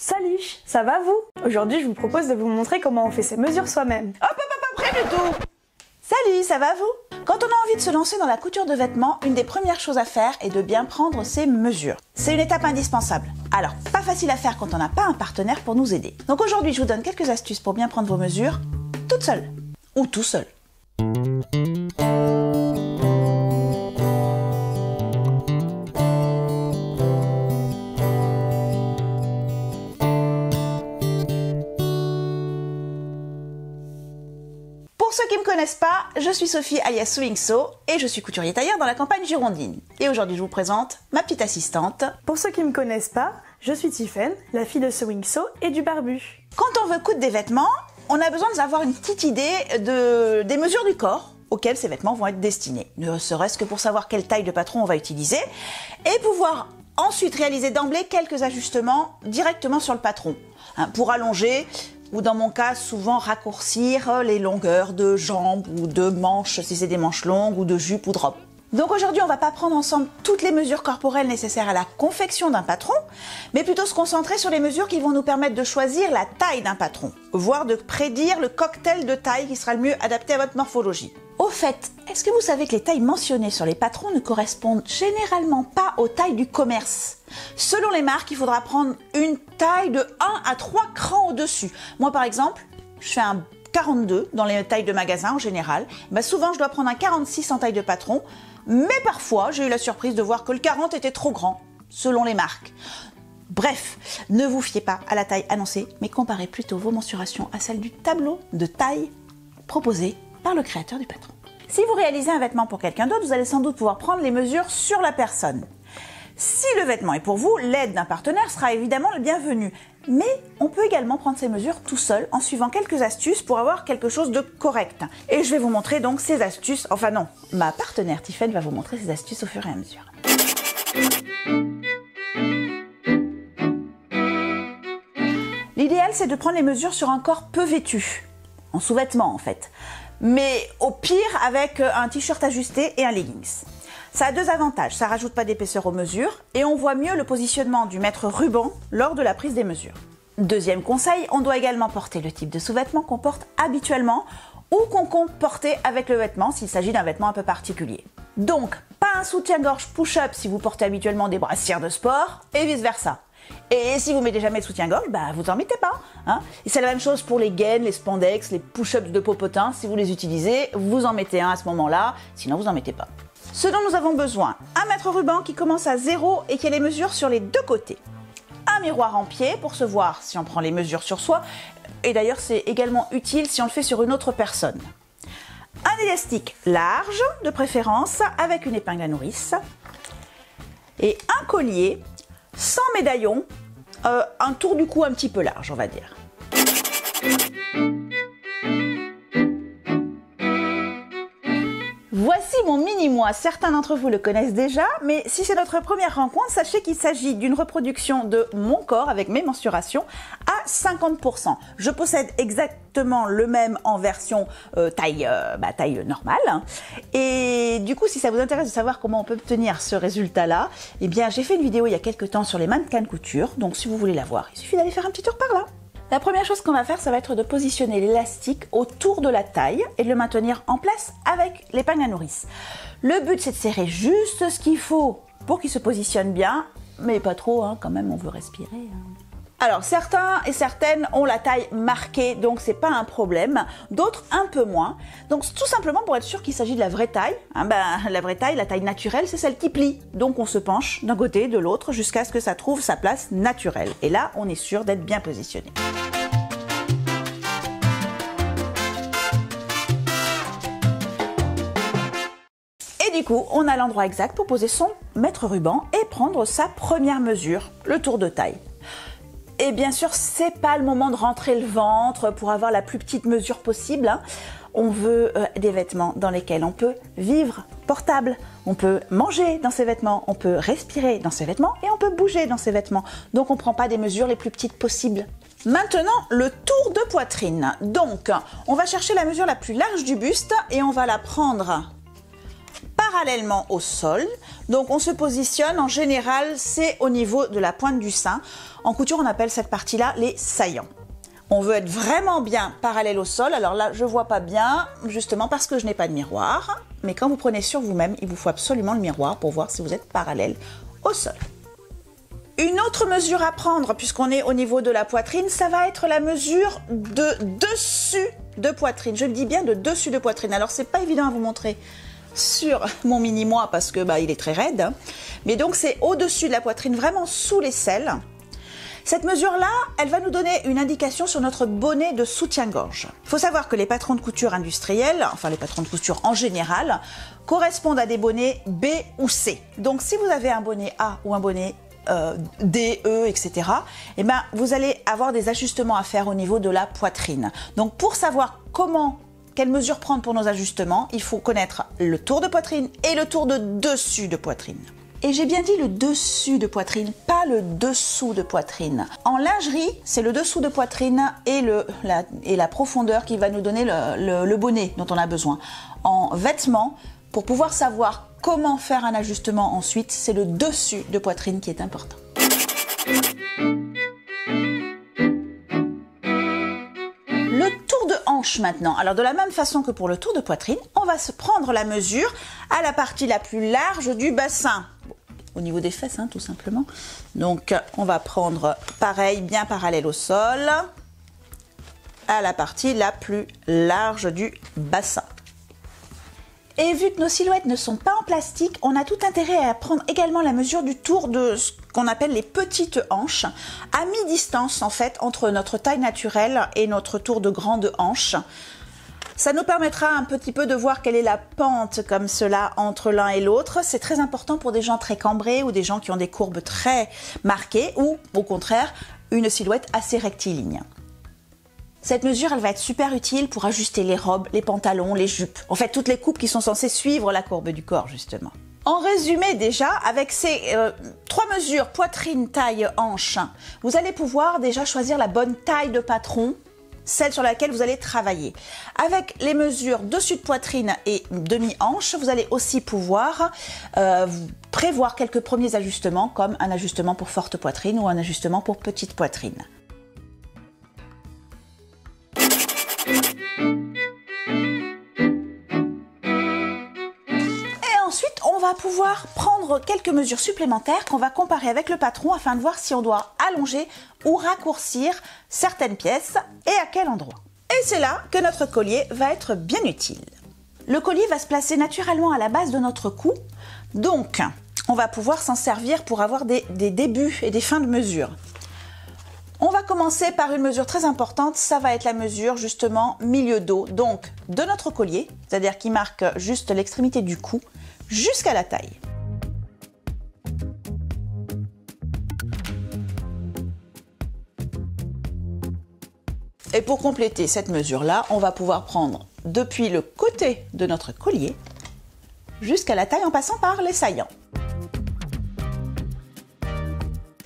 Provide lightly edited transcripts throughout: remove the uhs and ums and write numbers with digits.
Salut, ça va vous? Aujourd'hui, je vous propose de vous montrer comment on fait ses mesures soi-même. Hop, pas prêt du tout. Salut, ça va vous? Quand on a envie de se lancer dans la couture de vêtements, une des premières choses à faire est de bien prendre ses mesures. C'est une étape indispensable. Alors, pas facile à faire quand on n'a pas un partenaire pour nous aider. Donc aujourd'hui, je vous donne quelques astuces pour bien prendre vos mesures, toute seule ou tout seul. Pour ceux qui ne me connaissent pas, je suis Sophie alias Sewing Sew et je suis couturier tailleur dans la campagne girondine. Et aujourd'hui, je vous présente ma petite assistante. Pour ceux qui ne me connaissent pas, je suis Tiffaine, la fille de Sewing Sew et du barbu. Quand on veut coudre des vêtements, on a besoin d'avoir une petite idée des mesures du corps auxquelles ces vêtements vont être destinés. Ne serait-ce que pour savoir quelle taille de patron on va utiliser et pouvoir ensuite réaliser d'emblée quelques ajustements directement sur le patron. Pour allonger ou dans mon cas, souvent raccourcir les longueurs de jambes ou de manches si c'est des manches longues ou de jupes ou de robes. Donc aujourd'hui, on ne va pas prendre ensemble toutes les mesures corporelles nécessaires à la confection d'un patron, mais plutôt se concentrer sur les mesures qui vont nous permettre de choisir la taille d'un patron, voire de prédire le cocktail de taille qui sera le mieux adapté à votre morphologie. Au fait, est-ce que vous savez que les tailles mentionnées sur les patrons ne correspondent généralement pas aux tailles du commerce? Selon les marques, il faudra prendre une taille de 1 à 3 crans au-dessus. Moi par exemple, je fais un 42 dans les tailles de magasin en général. Souvent je dois prendre un 46 en taille de patron, mais parfois j'ai eu la surprise de voir que le 40 était trop grand, selon les marques. Bref, ne vous fiez pas à la taille annoncée, mais comparez plutôt vos mensurations à celles du tableau de taille proposé par le créateur du patron. Si vous réalisez un vêtement pour quelqu'un d'autre, vous allez sans doute pouvoir prendre les mesures sur la personne. Si le vêtement est pour vous, l'aide d'un partenaire sera évidemment le bienvenu. Mais on peut également prendre ces mesures tout seul en suivant quelques astuces pour avoir quelque chose de correct. Et je vais vous montrer donc ces astuces, enfin non, ma partenaire Tiffaine va vous montrer ces astuces au fur et à mesure. L'idéal c'est de prendre les mesures sur un corps peu vêtu, en sous-vêtements en fait. Mais au pire avec un t-shirt ajusté et un leggings. Ça a deux avantages, ça rajoute pas d'épaisseur aux mesures et on voit mieux le positionnement du mètre ruban lors de la prise des mesures. Deuxième conseil, on doit également porter le type de sous-vêtement qu'on porte habituellement ou qu'on compte porter avec le vêtement s'il s'agit d'un vêtement un peu particulier. Donc, pas un soutien-gorge push-up si vous portez habituellement des brassières de sport et vice-versa. Et si vous mettez jamais de soutien-gorge, vous en mettez pas. Et c'est la même chose pour les gaines, les spandex, les push-ups de popotin. Si vous les utilisez, vous en mettez un à ce moment-là, sinon vous en mettez pas. Ce dont nous avons besoin, un mètre ruban qui commence à 0 et qui a les mesures sur les deux côtés. Un miroir en pied pour se voir si on prend les mesures sur soi. Et d'ailleurs, c'est également utile si on le fait sur une autre personne. Un élastique large, de préférence, avec une épingle à nourrice. Et un collier sans médaillon, un tour du cou un petit peu large, on va dire. Voici mon mini-moi. Certains d'entre vous le connaissent déjà, mais si c'est notre première rencontre, sachez qu'il s'agit d'une reproduction de mon corps avec mes mensurations à 50%. Je possède exactement le même en version taille normale. Et du coup, si ça vous intéresse de savoir comment on peut obtenir ce résultat-là, eh bien, j'ai fait une vidéo il y a quelques temps sur les mannequins de couture. Donc, si vous voulez la voir, il suffit d'aller faire un petit tour par là. La première chose qu'on va faire, ça va être de positionner l'élastique autour de la taille et de le maintenir en place avec l'épingle à nourrice. Le but, c'est de serrer juste ce qu'il faut pour qu'il se positionne bien, mais pas trop, quand même, on veut respirer. Alors, certains et certaines ont la taille marquée, donc c'est pas un problème. D'autres, un peu moins. Donc, tout simplement pour être sûr qu'il s'agit de la vraie taille. La vraie taille, la taille naturelle, c'est celle qui plie. Donc, on se penche d'un côté, de l'autre, jusqu'à ce que ça trouve sa place naturelle. Et là, on est sûr d'être bien positionné. Et du coup, on a l'endroit exact pour poser son mètre ruban et prendre sa première mesure, le tour de taille. Et bien sûr, c'est pas le moment de rentrer le ventre pour avoir la plus petite mesure possible. On veut des vêtements dans lesquels on peut vivre portable, on peut manger dans ces vêtements, on peut respirer dans ces vêtements et on peut bouger dans ces vêtements. Donc on ne prend pas des mesures les plus petites possibles. Maintenant, le tour de poitrine. Donc, on va chercher la mesure la plus large du buste et on va la prendre par parallèlement au sol. Donc on se positionne, en général, c'est au niveau de la pointe du sein. En couture, on appelle cette partie-là les saillants. On veut être vraiment bien parallèle au sol. Alors là, je vois pas bien, justement parce que je n'ai pas de miroir. Mais quand vous prenez sur vous-même, il vous faut absolument le miroir pour voir si vous êtes parallèle au sol. Une autre mesure à prendre, puisqu'on est au niveau de la poitrine, ça va être la mesure de dessus de poitrine. Je le dis bien, de dessus de poitrine. Alors, c'est pas évident à vous montrer sur mon mini-moi parce que il est très raide. Mais donc, c'est au-dessus de la poitrine, vraiment sous l'aisselle. Cette mesure-là, elle va nous donner une indication sur notre bonnet de soutien-gorge. Il faut savoir que les patrons de couture industriels, enfin les patrons de couture en général, correspondent à des bonnets B ou C. Donc si vous avez un bonnet A ou un bonnet D, E, etc., eh ben, vous allez avoir des ajustements à faire au niveau de la poitrine. Donc pour savoir quelle mesure prendre pour nos ajustements, il faut connaître le tour de poitrine et le tour de dessus de poitrine. Et j'ai bien dit le dessus de poitrine, pas le dessous de poitrine. En lingerie, c'est le dessous de poitrine et la profondeur qui va nous donner le bonnet dont on a besoin. En vêtements, pour pouvoir savoir comment faire un ajustement ensuite, c'est le dessus de poitrine qui est important. Le tour de hanche maintenant. Alors de la même façon que pour le tour de poitrine, on va se prendre la mesure à la partie la plus large du bassin. Au niveau des fesses, tout simplement. Donc on va prendre pareil, bien parallèle au sol, à la partie la plus large du bassin. Et vu que nos silhouettes ne sont pas en plastique, on a tout intérêt à prendre également la mesure du tour de ce qu'on appelle les petites hanches, à mi-distance en fait entre notre taille naturelle et notre tour de grande hanche. Ça nous permettra un petit peu de voir quelle est la pente comme cela entre l'un et l'autre. C'est très important pour des gens très cambrés ou des gens qui ont des courbes très marquées ou au contraire une silhouette assez rectiligne. Cette mesure, elle va être super utile pour ajuster les robes, les pantalons, les jupes. En fait, toutes les coupes qui sont censées suivre la courbe du corps, justement. En résumé, déjà, avec ces 3 mesures, poitrine, taille, hanche, vous allez pouvoir déjà choisir la bonne taille de patron, celle sur laquelle vous allez travailler. Avec les mesures dessus de poitrine et demi-hanche, vous allez aussi pouvoir prévoir quelques premiers ajustements, comme un ajustement pour forte poitrine ou un ajustement pour petite poitrine. On va pouvoir prendre quelques mesures supplémentaires qu'on va comparer avec le patron afin de voir si on doit allonger ou raccourcir certaines pièces et à quel endroit. Et c'est là que notre collier va être bien utile. Le collier va se placer naturellement à la base de notre cou, donc on va pouvoir s'en servir pour avoir des débuts et des fins de mesure. On va commencer par une mesure très importante, ça va être la mesure justement milieu dos, donc de notre collier, c'est-à-dire qui marque juste l'extrémité du cou, jusqu'à la taille. Et pour compléter cette mesure-là, on va pouvoir prendre depuis le côté de notre collier jusqu'à la taille en passant par les saillants.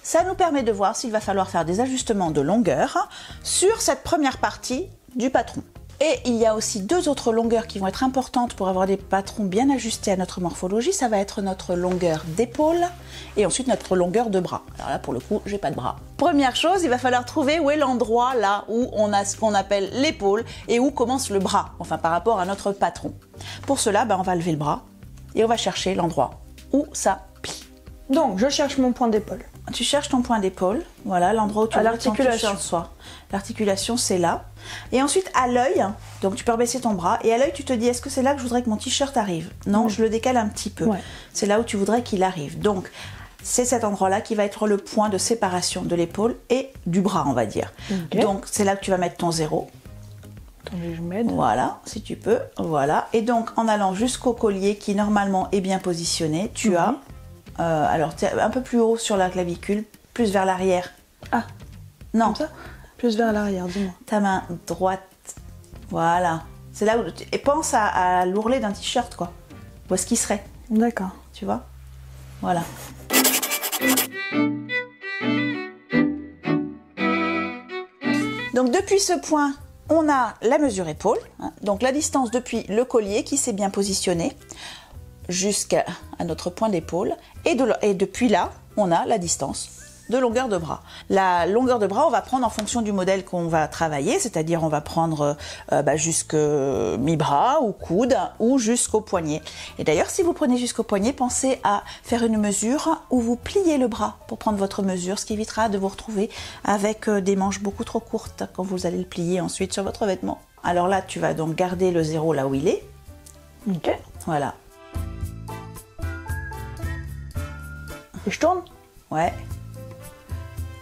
Ça nous permet de voir s'il va falloir faire des ajustements de longueur sur cette première partie du patron. Et il y a aussi 2 autres longueurs qui vont être importantes pour avoir des patrons bien ajustés à notre morphologie. Ça va être notre longueur d'épaule et ensuite notre longueur de bras. Alors là, pour le coup, j'ai pas de bras. Première chose, il va falloir trouver où est l'endroit là où on a ce qu'on appelle l'épaule et où commence le bras, enfin par rapport à notre patron. Pour cela, on va lever le bras et on va chercher l'endroit où ça plie. Donc, je cherche mon point d'épaule. Tu cherches ton point d'épaule, voilà l'endroit où tu voudrais l'articulation. L'articulation, c'est là. Et ensuite, à l'œil, donc tu peux rebaisser ton bras, et à l'œil, tu te dis, est-ce que c'est là que je voudrais que mon t-shirt arrive? Non, je le décale un petit peu. Ouais. C'est là où tu voudrais qu'il arrive. Donc, c'est cet endroit-là qui va être le point de séparation de l'épaule et du bras, on va dire. Okay. Donc, c'est là que tu vas mettre ton 0. Attendez, je m'aide. Voilà, si tu peux. Voilà. Et donc, en allant jusqu'au collier, qui normalement est bien positionné, tu as... alors, un peu plus haut sur la clavicule, plus vers l'arrière. Ah, non. Comme ça? Plus vers l'arrière, dis-moi. Ta main droite, voilà. C'est là où... Et pense à l'ourlet d'un t-shirt, quoi. Où est-ce qu'il serait? D'accord. Tu vois? Voilà. Donc, depuis ce point, on a la mesure épaule. Donc, la distance depuis le collier qui s'est bien positionné. jusqu'à notre point d'épaule. Et depuis là, on a la distance de longueur de bras. La longueur de bras, on va prendre en fonction du modèle qu'on va travailler, c'est-à-dire on va prendre jusque mi-bras ou coude ou jusqu'au poignet. Et d'ailleurs, si vous prenez jusqu'au poignet, pensez à faire une mesure où vous pliez le bras pour prendre votre mesure, ce qui évitera de vous retrouver avec des manches beaucoup trop courtes quand vous allez le plier ensuite sur votre vêtement. Alors là, tu vas donc garder le 0 là où il est. Ok. Voilà. Et je tourne? Ouais.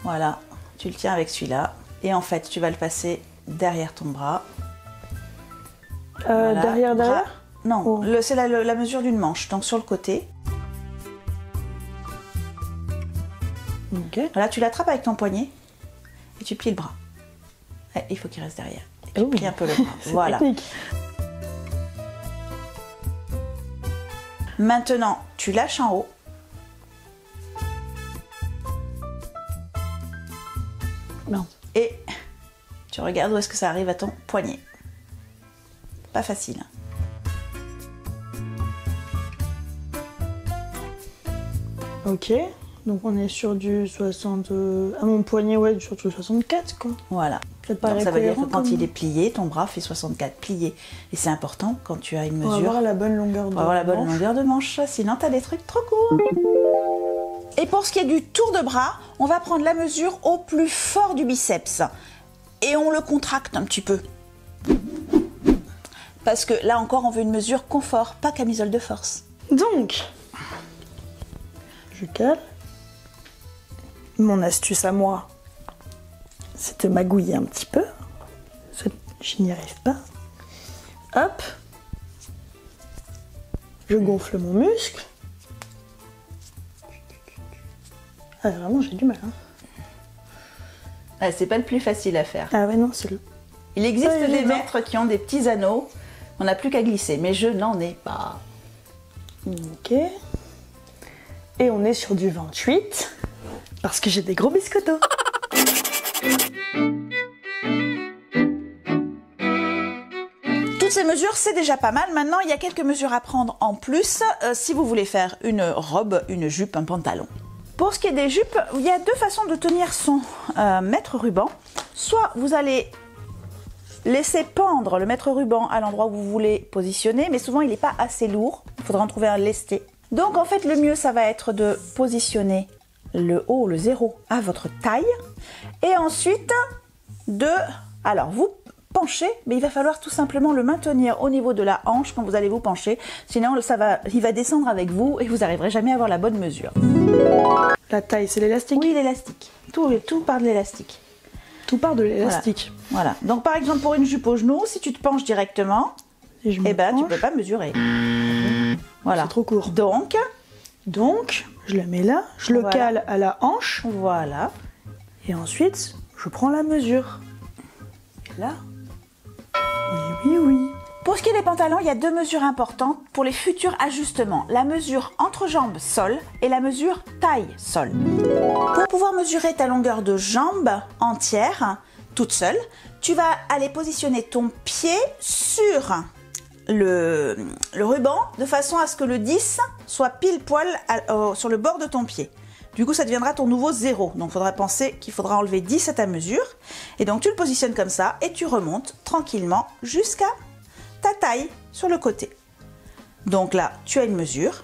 Voilà, tu le tiens avec celui-là. Et en fait, tu vas le passer derrière ton bras. Voilà. Derrière? Non, oh. C'est la mesure d'une manche, donc sur le côté. Ok. Voilà, tu l'attrapes avec ton poignet et tu plies le bras. Ouais, il faut qu'il reste derrière. Et tu plies un peu le bras. Voilà. Technique. Maintenant, tu lâches en haut. Non. Et tu regardes où est-ce que ça arrive à ton poignet. Pas facile. Ok. Donc on est sur du 60... à mon poignet, ouais, sur du 64, quoi. Voilà. Ça Donc ça veut dire que quand il est plié, ton bras fait 64 pliés. Et c'est important quand tu as une mesure. Pour avoir la bonne longueur de manche. Avoir la bonne longueur de manche, sinon tu as des trucs trop courts. Et pour ce qui est du tour de bras, on va prendre la mesure au plus fort du biceps. Et on le contracte un petit peu. Parce que là encore, on veut une mesure confort, pas camisole de force. Donc, je cale. Mon astuce à moi, c'est de magouiller un petit peu. Je n'y arrive pas. Hop. Je gonfle mon muscle. Ah, vraiment, j'ai du mal. Hein. Ah, c'est pas le plus facile à faire. Ah ouais, non, c'est le... Il existe des maîtres qui ont des petits anneaux. On n'a plus qu'à glisser, mais je n'en ai pas. Ok. Et on est sur du 28, parce que j'ai des gros biscottos. Toutes ces mesures, c'est déjà pas mal. Maintenant, il y a quelques mesures à prendre en plus si vous voulez faire une robe, une jupe, un pantalon. Pour ce qui est des jupes, il y a deux façons de tenir son mètre ruban. Soit vous allez laisser pendre le mètre ruban à l'endroit où vous voulez positionner, mais souvent il n'est pas assez lourd. Il faudra en trouver un lesté. Donc en fait, le mieux, ça va être de positionner le haut, le 0, à votre taille. Et ensuite, alors vous penchez, mais il va falloir tout simplement le maintenir au niveau de la hanche quand vous allez vous pencher. Sinon, il va descendre avec vous et vous n'arriverez jamais à avoir la bonne mesure. La taille, c'est l'élastique? Oui, l'élastique. Tout part de l'élastique. Tout part de l'élastique. Voilà. Donc par exemple, pour une jupe au genou, si tu te penches directement, et tu peux pas mesurer. Voilà. C'est trop court. Donc, je le mets là, je le cale à la hanche. Voilà. Et ensuite, je prends la mesure. Et là, oui. Pour ce qui est des pantalons, il y a deux mesures importantes pour les futurs ajustements. La mesure entre-jambes-sol et la mesure taille-sol. Pour pouvoir mesurer ta longueur de jambe entière, toute seule, tu vas aller positionner ton pied sur le ruban de façon à ce que le 10 soit pile poil sur le bord de ton pied. Du coup, ça deviendra ton nouveau 0. Donc, il faudra penser qu'il faudra enlever 10 à ta mesure. Et donc, tu le positionnes comme ça et tu remontes tranquillement jusqu'à ta taille sur le côté. Donc là, tu as une mesure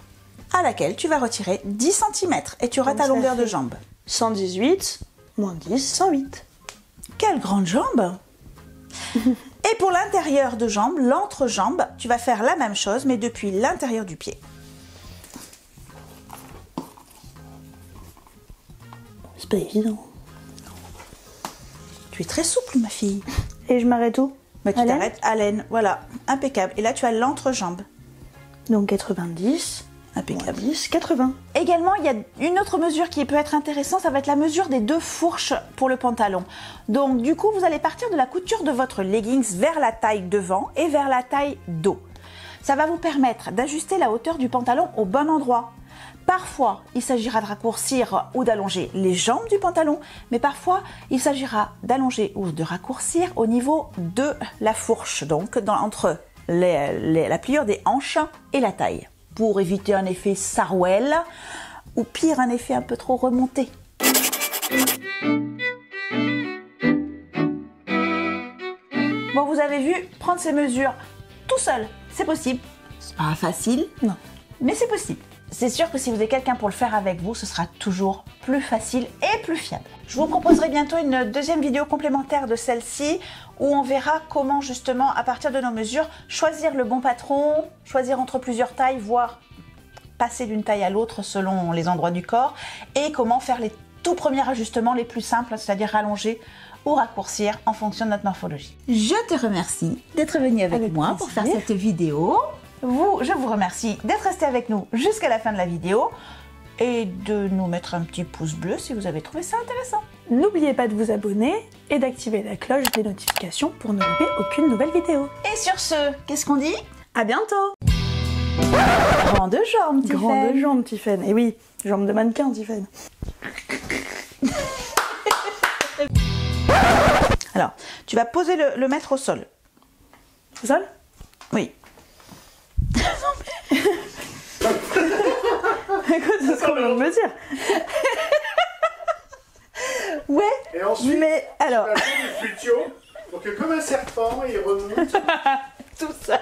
à laquelle tu vas retirer 10 cm et tu auras ta longueur de jambe. 118, moins 10, 108. Quelle grande jambe! Et pour l'intérieur de jambe, l'entrejambe, tu vas faire la même chose, mais depuis l'intérieur du pied. C'est pas évident. Tu es très souple, ma fille. Et je m'arrête où? Tu t'arrêtes à l'aine, voilà, impeccable. Et là, tu as l'entrejambe. Donc 90, impeccable. 10, 80. Également, il y a une autre mesure qui peut être intéressante, ça va être la mesure des deux fourches pour le pantalon. Donc du coup, vous allez partir de la couture de votre leggings vers la taille devant et vers la taille dos. Ça va vous permettre d'ajuster la hauteur du pantalon au bon endroit. Parfois, il s'agira de raccourcir ou d'allonger les jambes du pantalon, mais parfois, il s'agira d'allonger ou de raccourcir au niveau de la fourche, donc entre la pliure des hanches et la taille. pour éviter un effet sarouel ou pire un effet un peu trop remonté. Bon, vous avez vu, prendre ces mesures tout seul, c'est possible. C'est pas facile, Non. mais c'est possible. C'est sûr que si vous avez quelqu'un pour le faire avec vous, ce sera toujours plus facile et plus fiable. Je vous proposerai bientôt une deuxième vidéo complémentaire de celle-ci où on verra comment justement, à partir de nos mesures, choisir le bon patron, choisir entre plusieurs tailles, voire passer d'une taille à l'autre selon les endroits du corps, et comment faire les tout premiers ajustements les plus simples, c'est-à-dire rallonger ou raccourcir en fonction de notre morphologie. Je te remercie d'être venu avec moi pour faire cette vidéo. Je vous remercie d'être resté avec nous jusqu'à la fin de la vidéo et de nous mettre un petit pouce bleu si vous avez trouvé ça intéressant. N'oubliez pas de vous abonner et d'activer la cloche des notifications pour ne louper aucune nouvelle vidéo. Et sur ce, qu'est-ce qu'on dit? À bientôt! Grande jambe, Tiphaine. Grande jambe, Tiphaine. Et oui, jambe de mannequin, Tiphaine. Alors, tu vas poser le maître au sol. Au sol? Oui. Écoute, c'est ce qu'on vient de me dire. Ouais, Et ensuite, mais alors... tu vas faire du flutio pour que comme un serpent, il remonte. Tout ça.